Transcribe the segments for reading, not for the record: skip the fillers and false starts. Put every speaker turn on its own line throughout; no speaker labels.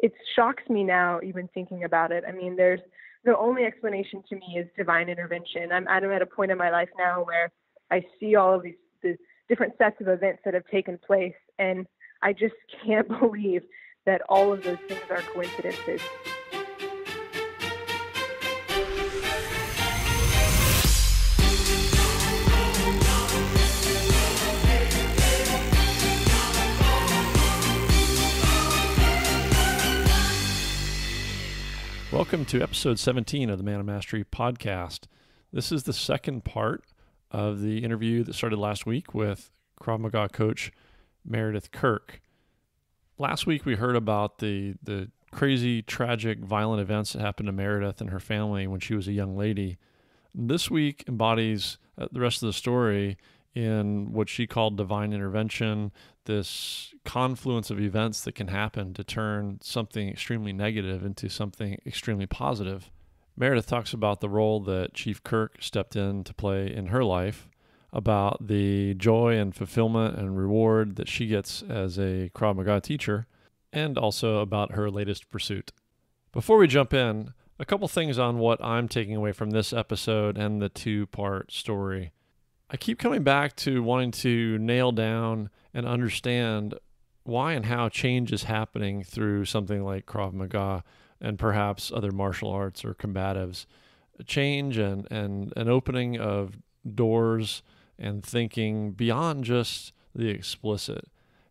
it shocks me now, even thinking about it. I mean, there's the only explanation to me is divine intervention. I'm at a point in my life now where I see all of these different sets of events that have taken place, and I just can't believe that all of those things are coincidences.
Welcome to episode 17 of the Man of Mastery podcast. This is the second part of the interview that started last week with Krav Maga coach Meredith Kirk. Last week we heard about the crazy, tragic, violent events that happened to Meredith and her family when she was a young lady. This week embodies the rest of the story in what she called divine intervention, this confluence of events that can happen to turn something extremely negative into something extremely positive. Meredith talks about the role that Chief Kirk stepped in to play in her life, about the joy and fulfillment and reward that she gets as a Krav Maga teacher, and also about her latest pursuit. Before we jump in, a couple things on what I'm taking away from this episode and the two-part story. I keep coming back to wanting to nail down and understand why and how change is happening through something like Krav Maga and perhaps other martial arts or combatives. Change and an opening of doors and thinking beyond just the explicit.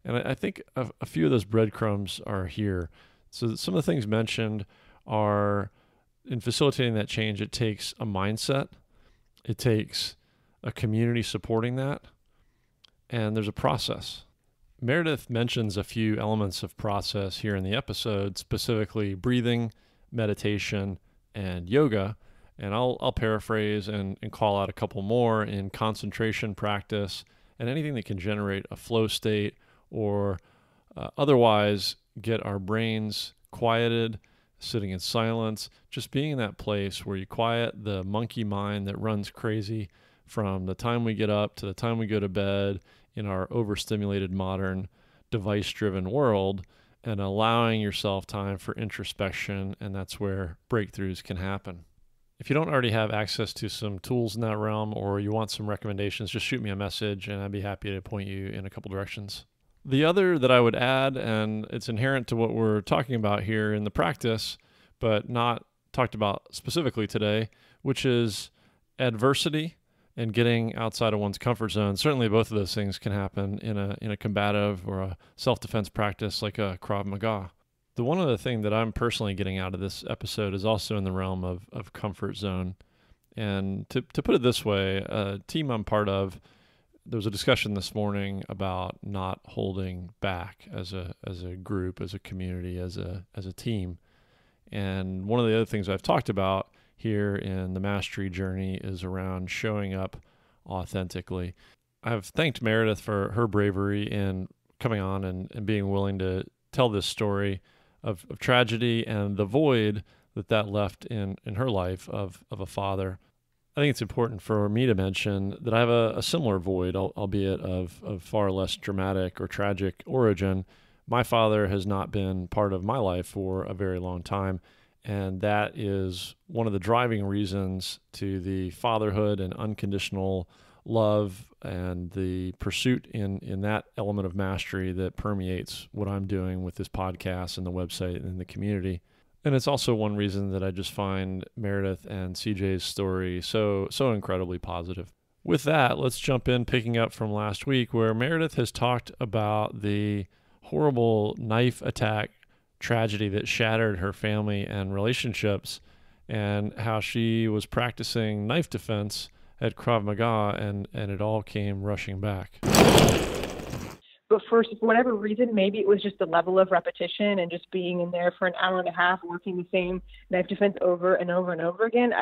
And I think a few of those breadcrumbs are here. So some of the things mentioned are, in facilitating that change, it takes a mindset. It takes a community supporting that, and there's a process. Meredith mentions a few elements of process here in the episode, specifically breathing, meditation, and yoga, and I'll paraphrase and call out a couple more in concentration practice and anything that can generate a flow state or otherwise get our brains quieted, sitting in silence, just being in that place where you quiet the monkey mind that runs crazy from the time we get up to the time we go to bed in our overstimulated modern device-driven world, and allowing yourself time for introspection, and that's where breakthroughs can happen. If you don't already have access to some tools in that realm or you want some recommendations, just shoot me a message and I'd be happy to point you in a couple directions. The other that I would add, and it's inherent to what we're talking about here in the practice, but not talked about specifically today, which is adversity and getting outside of one's comfort zone. Certainly both of those things can happen in a combative or a self-defense practice like a Krav Maga. The one other thing that I'm personally getting out of this episode is also in the realm of comfort zone. And to put it this way, a team I'm part of, there was a discussion this morning about not holding back as a group, as a community, as a team. And one of the other things I've talked about here in the mastery journey is around showing up authentically. I've thanked Meredith for her bravery in coming on and being willing to tell this story of tragedy and the void that left in her life of a father. I think it's important for me to mention that I have a similar void, albeit of far less dramatic or tragic origin. My father has not been part of my life for a very long time. And that is one of the driving reasons to the fatherhood and unconditional love and the pursuit in that element of mastery that permeates what I'm doing with this podcast and the website and the community. And it's also one reason that I just find Meredith and CJ's story so incredibly positive. With that, let's jump in, picking up from last week, where Meredith has talked about the horrible knife attack tragedy that shattered her family and relationships, and how she was practicing knife defense at Krav Maga, and it all came rushing back.
But for whatever reason, maybe it was just the level of repetition and just being in there for an hour and a half, working the same knife defense over and over and over again.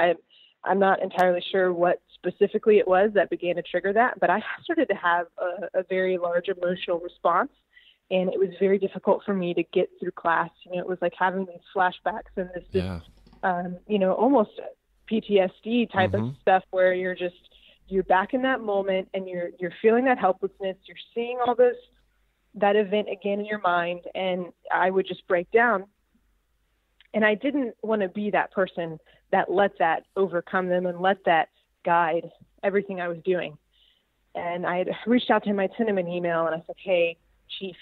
I'm not entirely sure what specifically it was that began to trigger that, but I started to have a very large emotional response. And it was very difficult for me to get through class. It was like having these flashbacks and this almost PTSD type of stuff where you're back in that moment and you're feeling that helplessness. You're seeing all that event again in your mind. And I would just break down And I didn't want to be that person that let that overcome them and let that guide everything I was doing. And I had reached out to him. I sent him an email and I said, "Hey, Chief,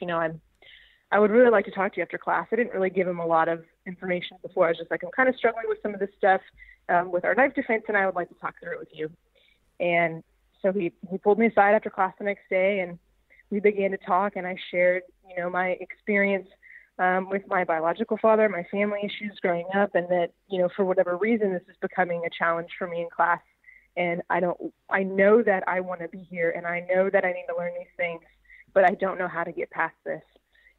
I would really like to talk to you after class." I didn't really give him a lot of information before. I was just like, "I'm kind of struggling with some of this stuff with our knife defense, and I would like to talk through it with you." And so he pulled me aside after class the next day, and we began to talk, and I shared, my experience with my biological father, my family issues growing up, and that, for whatever reason, this is becoming a challenge for me in class. And I know that I want to be here, and I know that I need to learn these things, but I don't know how to get past this.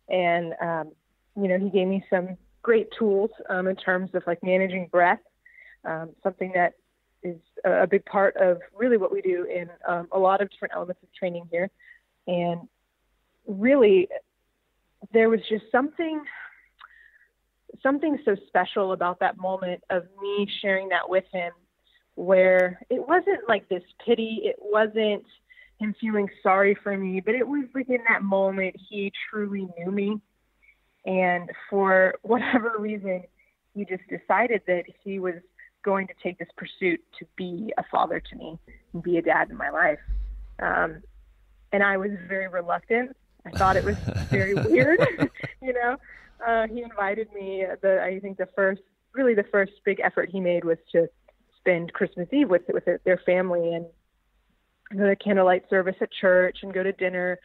And, he gave me some great tools in terms of like managing breath, something that is a big part of really what we do in a lot of different elements of training here. And really, there was just something so special about that moment of me sharing that with him, where it wasn't like this pity, it wasn't him feeling sorry for me, but it was like in that moment, he truly knew me. And for whatever reason, he just decided that he was going to take this pursuit to be a father to me and be a dad in my life. And I was very reluctant. I thought it was very weird. He invited me. I think the first big effort he made was to spend Christmas Eve with their family and go to candlelight service at church and go to dinner,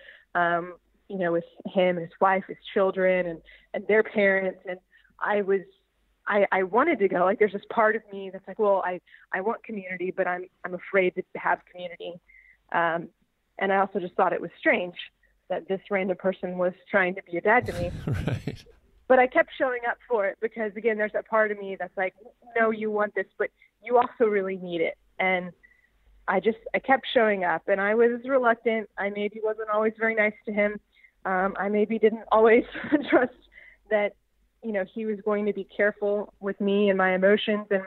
with him and his wife, his children, and their parents. And I wanted to go. Like, there's this part of me that's like, well, I want community, but I'm afraid to have community. And I also just thought it was strange that this random person was trying to be a dad to me.
Right.
But I kept showing up for it because, again, there's that part of me that's like, no, you want this, but you also really need it. And I kept showing up, and I was reluctant. I maybe wasn't always very nice to him. I maybe didn't always trust that, he was going to be careful with me and my emotions and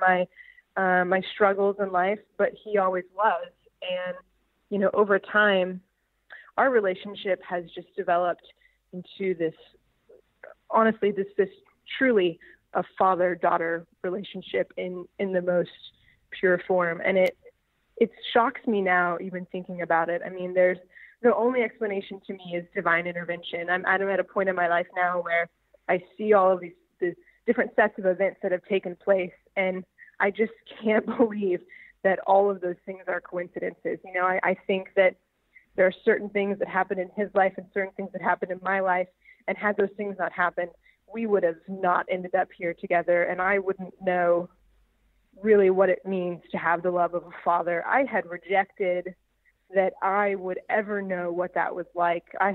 my struggles in life, but he always was. And, over time, our relationship has just developed into this, honestly, this truly a father-daughter relationship in the most pure form. And it shocks me now, even thinking about it. I mean, there's the only explanation to me is divine intervention. I'm at a point in my life now where I see all of these different sets of events that have taken place, and I just can't believe that all of those things are coincidences. I think that there are certain things that happened in his life and certain things that happened in my life, and had those things not happened, we would have not ended up here together, and I wouldn't know really what it means to have the love of a father. I had rejected that I would ever know what that was like. I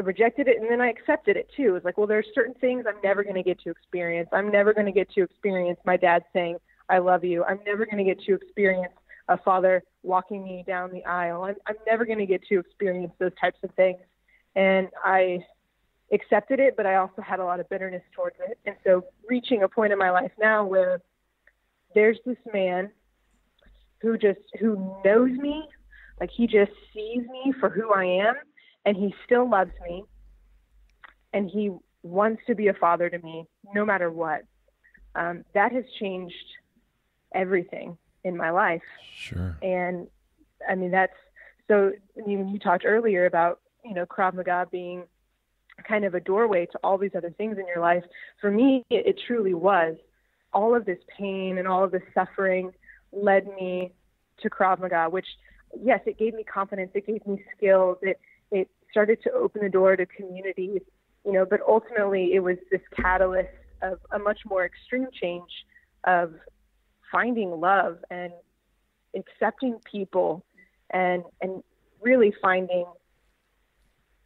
rejected it, and then I accepted it too. It was like, well, there's certain things I'm never going to get to experience. I'm never going to get to experience my dad saying, "I love you." I'm never going to get to experience a father walking me down the aisle. I'm never going to get to experience those types of things. And I accepted it, but I also had a lot of bitterness towards it. And so reaching a point in my life now where there's this man who knows me, like he just sees me for who I am, and he still loves me, and he wants to be a father to me no matter what. That has changed everything in my life.
Sure.
And I mean, so you talked earlier about, Krav Maga being kind of a doorway to all these other things in your life. For me, it truly was. All of this pain and all of this suffering led me to Krav Maga, which, yes, it gave me confidence. It gave me skills. It started to open the door to community, but ultimately it was this catalyst of a much more extreme change of finding love and accepting people and really finding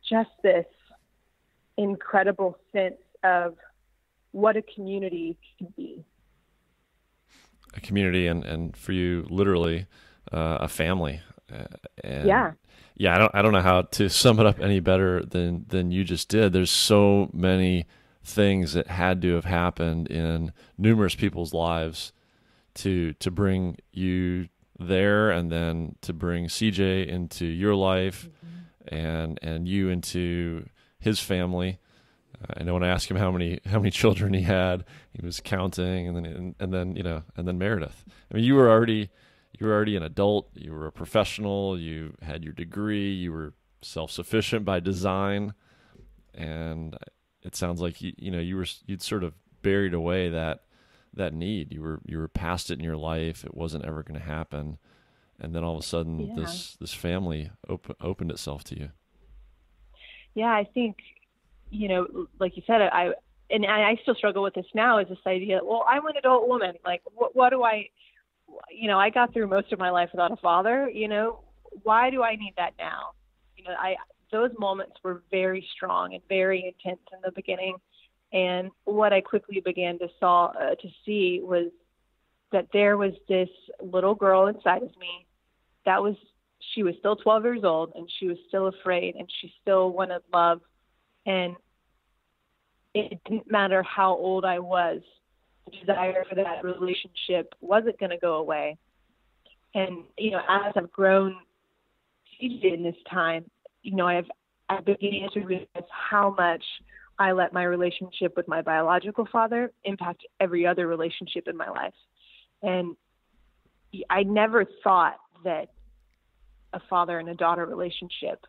just this incredible sense of what a community can be.
A community, and for you, literally, a family.
Yeah.
I don't know how to sum it up any better than you just did. There's so many things that had to have happened in numerous people's lives to bring you there, and then to bring CJ into your life, and you into his family. I know when I asked him how many children he had, he was counting, and then Meredith. I mean, you were already an adult. You were a professional. You had your degree. You were self-sufficient by design, and it sounds like you'd sort of buried away that need. You were past it in your life. It wasn't ever going to happen, and then all of a sudden, this family opened itself to you.
Yeah, I think, like you said, I still struggle with this now, is this idea, well, I'm an adult woman. Like, what do I got through most of my life without a father, why do I need that now? Those moments were very strong and very intense in the beginning. And what I quickly began to see was that there was this little girl inside of me she was still 12 years old, and she was still afraid, and she still wanted love. And it didn't matter how old I was, the desire for that relationship wasn't going to go away. And, as I've grown in this time, I began to realize how much I let my relationship with my biological father impact every other relationship in my life. And I never thought that a father and a daughter relationship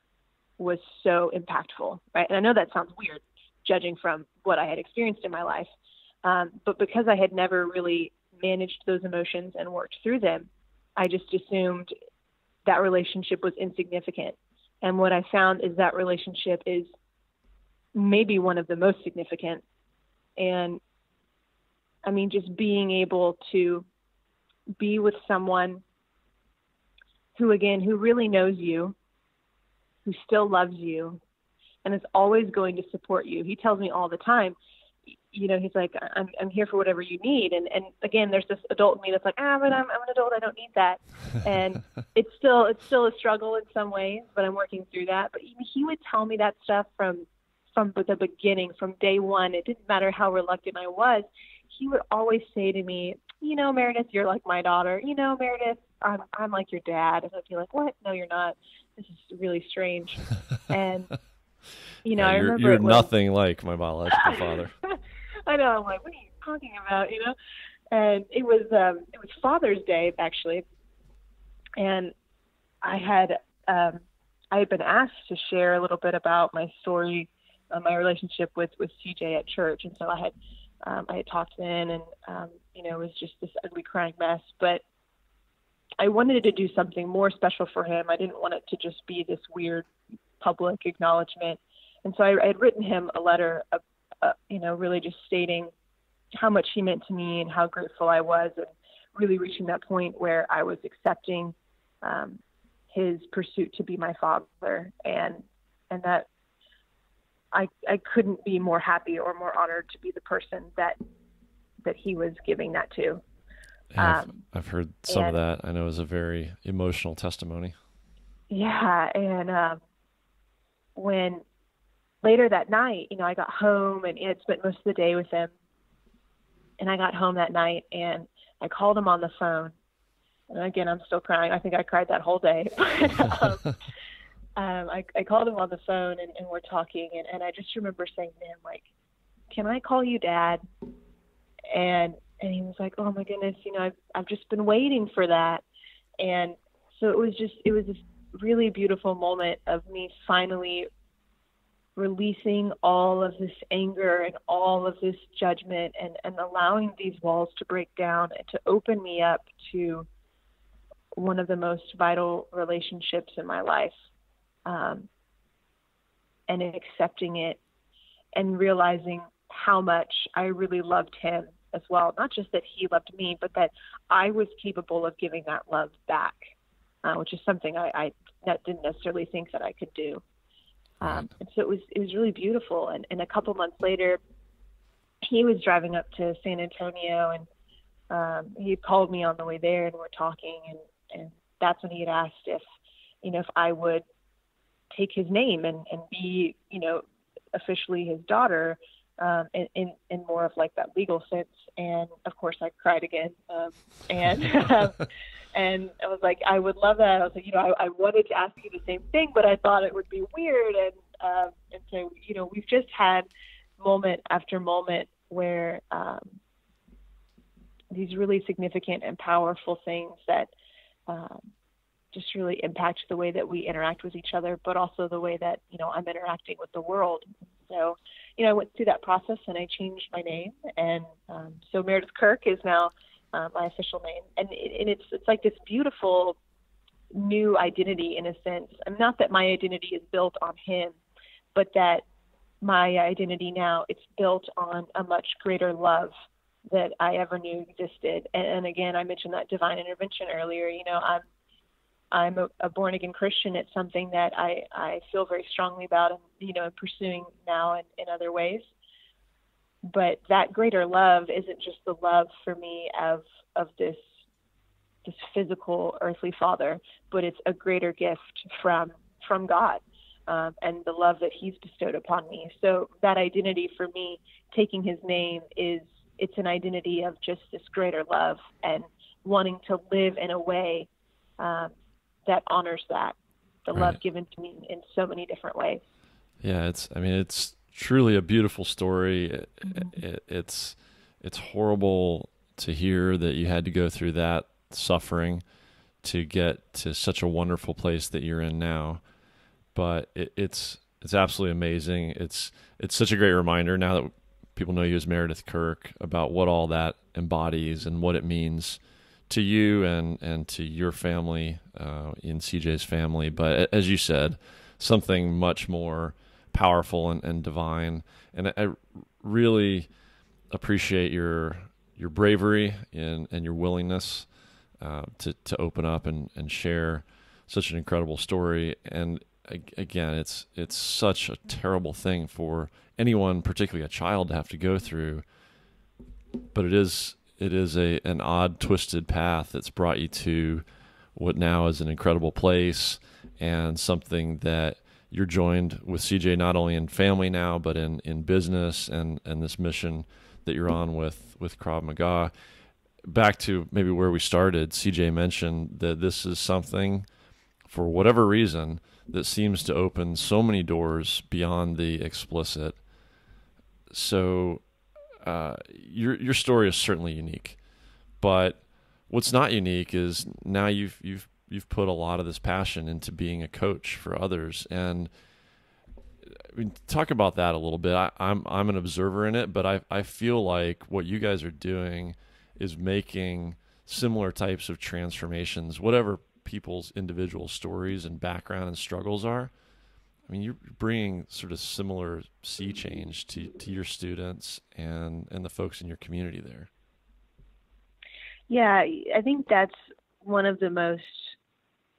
was so impactful, right? And I know that sounds weird, judging from what I had experienced in my life. But because I had never really managed those emotions and worked through them, I just assumed that relationship was insignificant. And what I found is that relationship is maybe one of the most significant. And I mean, just being able to be with someone who really knows you, who still loves you, and is always going to support you. He tells me all the time, he's like, I'm here for whatever you need. And again, there's this adult in me that's like, but I'm an adult, I don't need that. And it's still a struggle in some ways, but I'm working through that. But he would tell me that stuff from the beginning, from day one. It didn't matter how reluctant I was. He would always say to me, Meredith, you're like my daughter. Meredith, I'm like your dad. And I'd be like, what? No, you're not. This is really strange. And, I remember
you're nothing like my biological father.
I know. I'm like, what are you talking about? And it was Father's Day, actually. And I had been asked to share a little bit about my story, my relationship with CJ at church. And so I had talked in, and, it was just this ugly crying mess, but I wanted to do something more special for him. I didn't want it to just be this weird public acknowledgement. And so I had written him a letter, really just stating how much he meant to me and how grateful I was, and really reaching that point where I was accepting his pursuit to be my father, and that I couldn't be more happy or more honored to be the person that he was giving that to.
I've heard some of that. I know it was a very emotional testimony.
Yeah. And when later that night, I got home and had spent most of the day with him. And I got home that night and I called him on the phone. And again, I'm still crying. I think I cried that whole day. I called him on the phone and we're talking. And I just remember saying to him, like, can I call you Dad? And he was like, oh my goodness, I've just been waiting for that. And so it was this really beautiful moment of me finally releasing all of this anger and all of this judgment, and allowing these walls to break down and to open me up to one of the most vital relationships in my life, and accepting it and realizing how much I really loved him as well. Not just that he loved me, but that I was capable of giving that love back, which is something I didn't necessarily think that I could do. And so it was really beautiful. And a couple months later, he was driving up to San Antonio, and he called me on the way there, and we're talking, and that's when he had asked if I would take his name and be, officially his daughter, in more of like that legal sense. And of course I cried again. And I was like, I would love that. I was like, I wanted to ask you the same thing, but I thought it would be weird. And so, we've just had moment after moment where these really significant and powerful things that just really impact the way that we interact with each other, but also the way that, I'm interacting with the world. So, I went through that process and I changed my name. And so Meredith Kirk is now my official name. And it's like this beautiful new identity in a sense. Not that my identity is built on him, but that my identity now, it's built on a much greater love that I ever knew existed. And again, I mentioned that divine intervention earlier. I'm a born again Christian. It's something that I feel very strongly about and, and pursuing now in other ways. But that greater love isn't just the love for me of this physical earthly father, but it's a greater gift from God, and the love that he's bestowed upon me. So that identity for me, taking his name, it's an identity of just this greater love and wanting to live in a way that honors that, the love given to me in so many different ways.
Yeah, it's truly a beautiful story. It's horrible to hear that you had to go through that suffering to get to such a wonderful place that you're in now. But it's absolutely amazing. It's such a great reminder now that people know you as Meredith Kirk about what all that embodies and what it means to you and to your family, in CJ's family. But as you said, something much more powerful and divine. And I really appreciate your bravery and your willingness to open up and share such an incredible story. And again, it's such a terrible thing for anyone, particularly a child, to have to go through. But it is an odd, twisted path that's brought you to what now is an incredible place and something that you're joined with CJ not only in family now, but in business and this mission that you're on with Krav Maga. Back to maybe where we started, CJ mentioned that this is something, for whatever reason, that seems to open so many doors beyond the explicit. So your story is certainly unique, but what's not unique is now you've put a lot of this passion into being a coach for others. And I mean, talk about that a little bit. I'm an observer in it, but I feel like what you guys are doing is making similar types of transformations, whatever people's individual stories and background and struggles are. I mean, you're bringing sort of similar sea change to your students and the folks in your community there.
Yeah, I think that's one of the most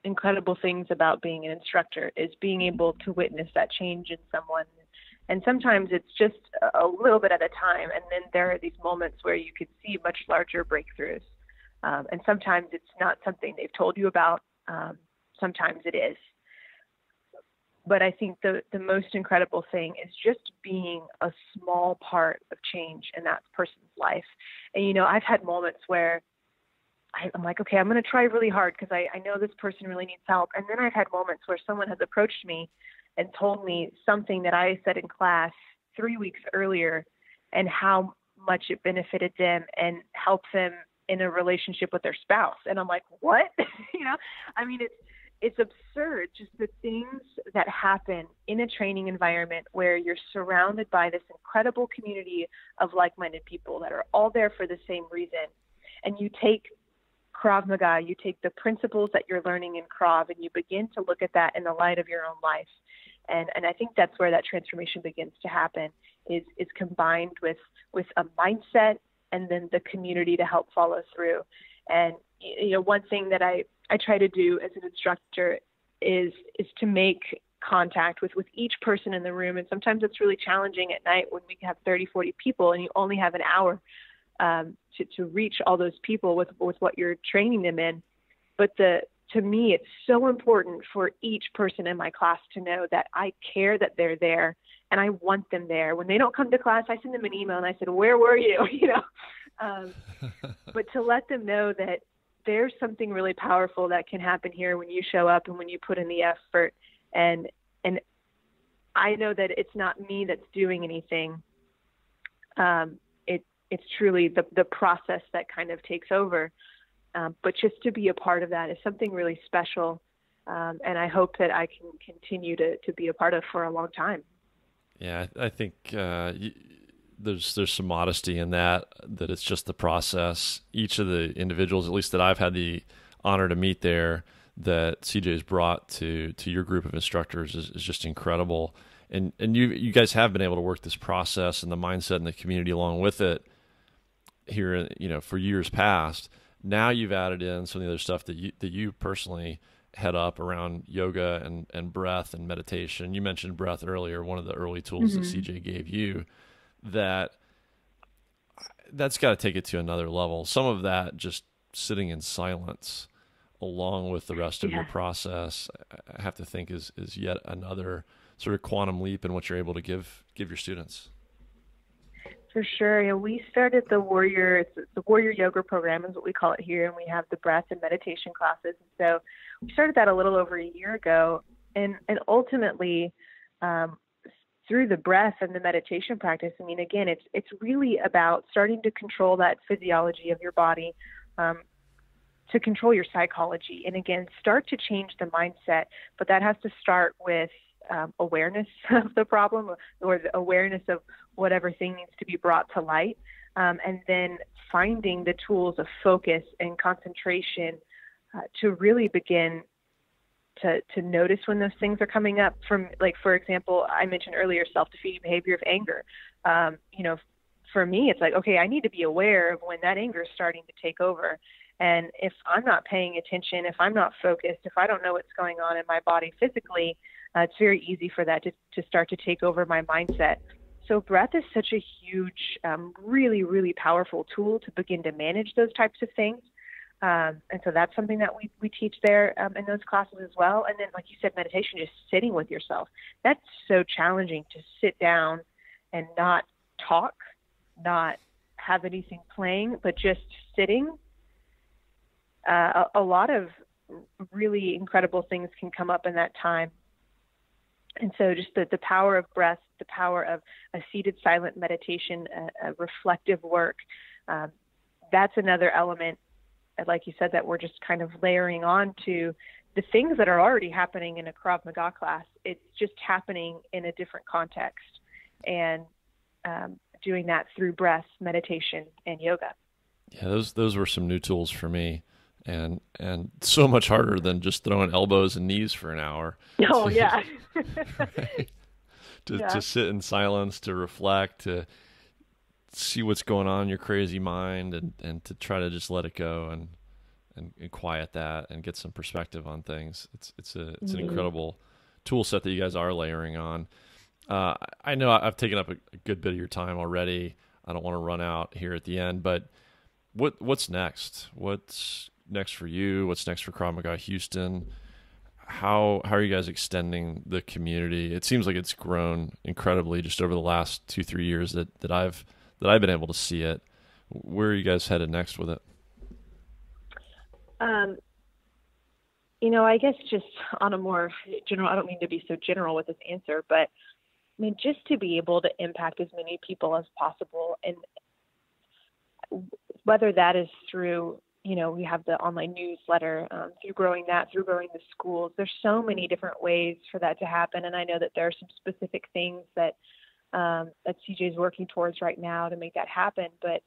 incredible things about being an instructor, is being able to witness that change in someone. And sometimes it's just a little bit at a time, and then there are these moments where you can see much larger breakthroughs. And sometimes it's not something they've told you about. Sometimes it is. But I think the most incredible thing is just being a small part of change in that person's life. And, I've had moments where I'm like, okay, I'm going to try really hard because I know this person really needs help. And then I've had moments where someone has approached me and told me something that I said in class 3 weeks earlier and how much it benefited them and helped them in a relationship with their spouse. And I'm like, what? I mean, it's absurd, just the things that happen in a training environment where you're surrounded by this incredible community of like-minded people that are all there for the same reason. And you take Krav Maga, you take the principles that you're learning in Krav, and you begin to look at that in the light of your own life. And I think that's where that transformation begins to happen, is combined with a mindset and then the community to help follow through. And, one thing that I try to do as an instructor is to make contact with each person in the room. And sometimes it's really challenging at night when we have 30, 40 people and you only have an hour to reach all those people with what you're training them in. But to me, it's so important for each person in my class to know that I care that they're there and I want them there. When they don't come to class, I send them an email and I said, where were you? But to let them know that there's something really powerful that can happen here when you show up and when you put in the effort. And I know that it's not me that's doing anything, It's truly the process that kind of takes over. But just to be a part of that is something really special. And I hope that I can continue to be a part of for a long time.
Yeah, I think there's some modesty in that it's just the process. Each of the individuals, at least that I've had the honor to meet there, that CJ's brought to your group of instructors is just incredible. And you guys have been able to work this process and the mindset and the community along with it here, for years past. Now you've added in some of the other stuff that you personally head up around yoga and breath and meditation. You mentioned breath earlier, one of the early tools that CJ gave you, that's got to take it to another level. Some of that just sitting in silence along with the rest of your process, I have to think is yet another sort of quantum leap in what you're able to give your students.
For sure. Yeah, we started the Warrior Yoga program is what we call it here, and we have the breath and meditation classes. And so we started that a little over a year ago, and ultimately through the breath and the meditation practice, I mean, again, it's really about starting to control that physiology of your body, to control your psychology, and again, start to change the mindset. But that has to start with awareness of the problem, or the awareness of whatever thing needs to be brought to light, and then finding the tools of focus and concentration to really begin to notice when those things are coming up. From, like, for example, I mentioned earlier, self-defeating behavior of anger. For me, it's like, okay, I need to be aware of when that anger is starting to take over. And if I'm not paying attention, if I'm not focused, if I don't know what's going on in my body physically, it's very easy for that to start to take over my mindset. So breath is such a huge, really, really powerful tool to begin to manage those types of things. And so that's something that we teach there in those classes as well. And then, like you said, meditation, just sitting with yourself. That's so challenging, to sit down and not talk, not have anything playing, but just sitting. A lot of really incredible things can come up in that time. And so just the power of breath, the power of a seated silent meditation, a reflective work, that's another element, like you said, that we're just kind of layering on to the things that are already happening in a Krav Maga class. It's just happening in a different context, and doing that through breath, meditation, and yoga.
Yeah, those were some new tools for me. And so much harder than just throwing elbows and knees for an hour.
Oh, yeah.
Right? To sit in silence, to reflect, to see what's going on in your crazy mind, and to try to just let it go and quiet that and get some perspective on things. It's an incredible tool set that you guys are layering on. I know I've taken up a good bit of your time already. I don't want to run out here at the end, but what's next? What's next for you? What's next for Krav Maga Houston? How are you guys extending the community? It seems like it's grown incredibly just over the last 2-3 years that I've been able to see it. Where are you guys headed next with it?
I guess just on a more general, I don't mean to be so general with this answer, but I mean, just to be able to impact as many people as possible. And whether that is through, we have the online newsletter, through growing the schools. There's so many different ways for that to happen. And I know that there are some specific things that CJ is working towards right now to make that happen. But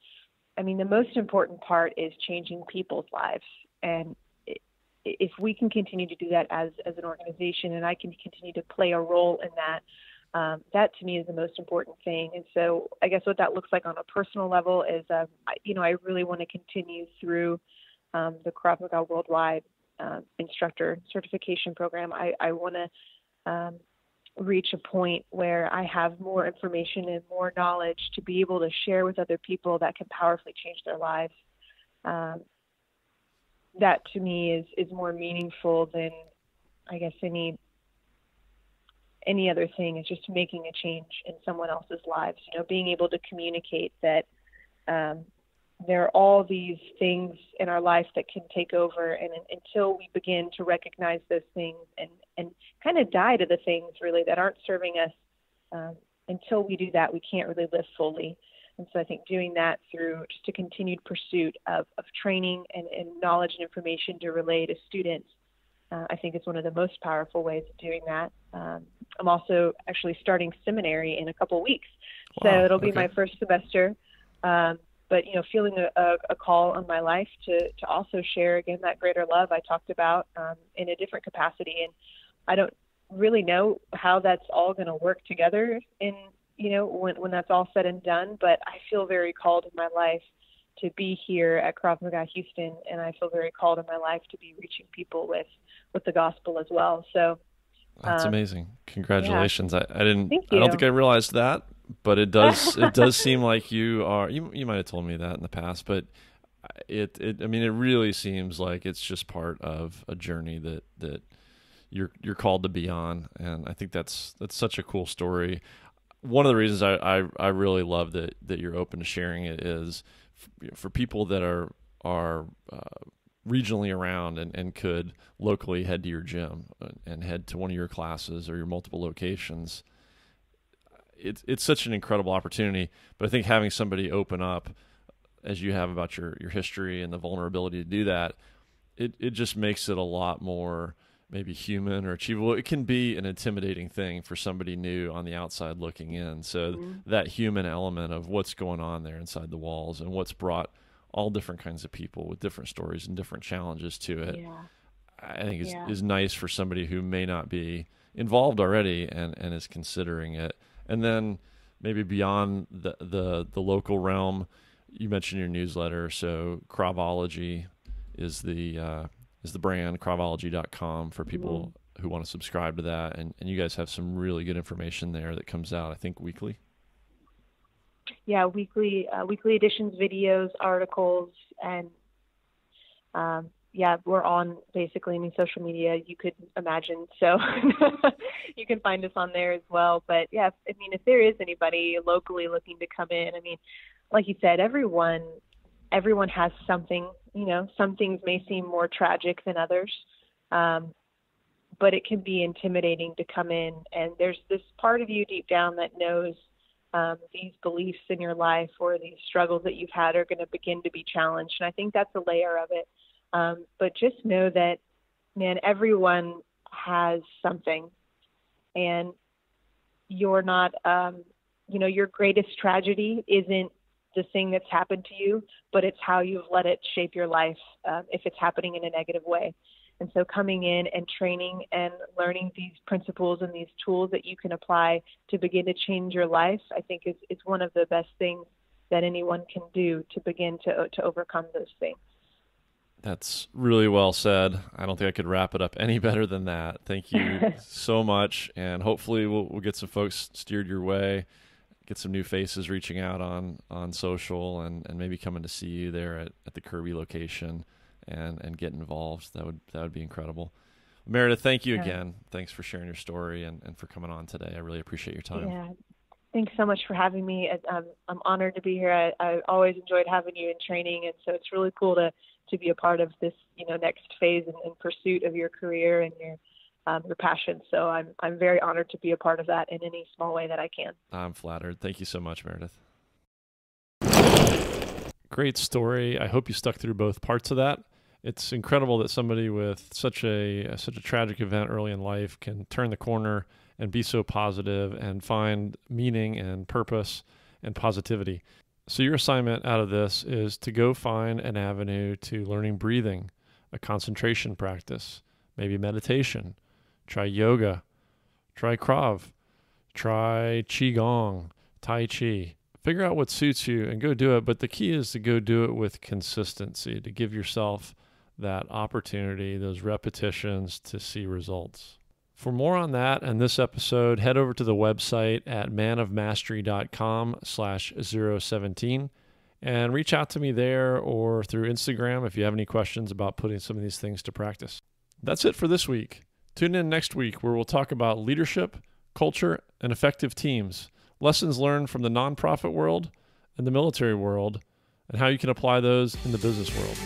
I mean, the most important part is changing people's lives. And if we can continue to do that as an organization, and I can continue to play a role in that, that to me is the most important thing. And so I guess what that looks like on a personal level is, I really want to continue through the Krav Maga Worldwide instructor certification program. I want to reach a point where I have more information and more knowledge to be able to share with other people that can powerfully change their lives. That to me is more meaningful than, I guess, any other thing. Is just making a change in someone else's lives, being able to communicate that there are all these things in our life that can take over. And until we begin to recognize those things and kind of die to the things really that aren't serving us, until we do that, we can't really live fully. And so I think doing that through just a continued pursuit of training and knowledge and information to relay to students, I think is one of the most powerful ways of doing that. I'm also actually starting seminary in a couple weeks. So it'll be my first semester. But, feeling a call on my life to also share, again, that greater love I talked about in a different capacity. And I don't really know how that's all going to work together when that's all said and done. But I feel very called in my life to be here at Krav Maga Houston. And I feel very called in my life to be reaching people with the gospel as well. So
that's amazing. Congratulations. Yeah. I don't think I realized that. But it does seem like you are. You might have told me that in the past, but it really seems like it's just part of a journey that you're called to be on, and I think that's such a cool story. One of the reasons I really love that you're open to sharing it is for people that are regionally around and could locally head to your gym and head to one of your classes or your multiple locations. It's such an incredible opportunity, but I think having somebody open up as you have about your history and the vulnerability to do that, it just makes it a lot more maybe human or achievable. It can be an intimidating thing for somebody new on the outside looking in. So that human element of what's going on there inside the walls and what's brought all different kinds of people with different stories and different challenges to it, I think is nice for somebody who may not be involved already and is considering it. And then maybe beyond the local realm, you mentioned your newsletter. So Kravology is the brand, kravology.com for people who want to subscribe to that. And you guys have some really good information there that comes out, I think, weekly.
Yeah, weekly editions, videos, articles, and we're on basically any social media you could imagine. So you can find us on there as well. But yeah, if there is anybody locally looking to come in, like you said, everyone has something, some things may seem more tragic than others. But it can be intimidating to come in, and there's this part of you deep down that knows these beliefs in your life or these struggles that you've had are going to begin to be challenged. And I think that's a layer of it. But just know that, man, everyone has something, and you're not, your greatest tragedy isn't the thing that's happened to you, but it's how you've let it shape your life, if it's happening in a negative way. And so coming in and training and learning these principles and these tools that you can apply to begin to change your life, I think is one of the best things that anyone can do to begin to overcome those things.
That's really well said. I don't think I could wrap it up any better than that. Thank you so much. And hopefully we'll get some folks steered your way, get some new faces reaching out on social and maybe coming to see you there at the Kirby location and get involved. That would be incredible. Meredith, thank you again. Thanks for sharing your story and for coming on today. I really appreciate your time.
Yeah. Thanks so much for having me. I'm honored to be here. I always enjoyed having you in training, and so it's really cool to be a part of this, next phase in pursuit of your career and your passion. So I'm very honored to be a part of that in any small way that I can.
I'm flattered. Thank you so much, Meredith. Great story. I hope you stuck through both parts of that. It's incredible that somebody with such a tragic event early in life can turn the corner and be so positive and find meaning and purpose and positivity. So your assignment out of this is to go find an avenue to learning breathing, a concentration practice, maybe meditation, try yoga, try Krav, try Qigong, Tai Chi. Figure out what suits you and go do it. But the key is to go do it with consistency, to give yourself that opportunity, those repetitions to see results. For more on that and this episode, head over to the website at manofmastery.com/017 and reach out to me there or through Instagram if you have any questions about putting some of these things to practice. That's it for this week. Tune in next week where we'll talk about leadership, culture, and effective teams, lessons learned from the nonprofit world and the military world, and how you can apply those in the business world.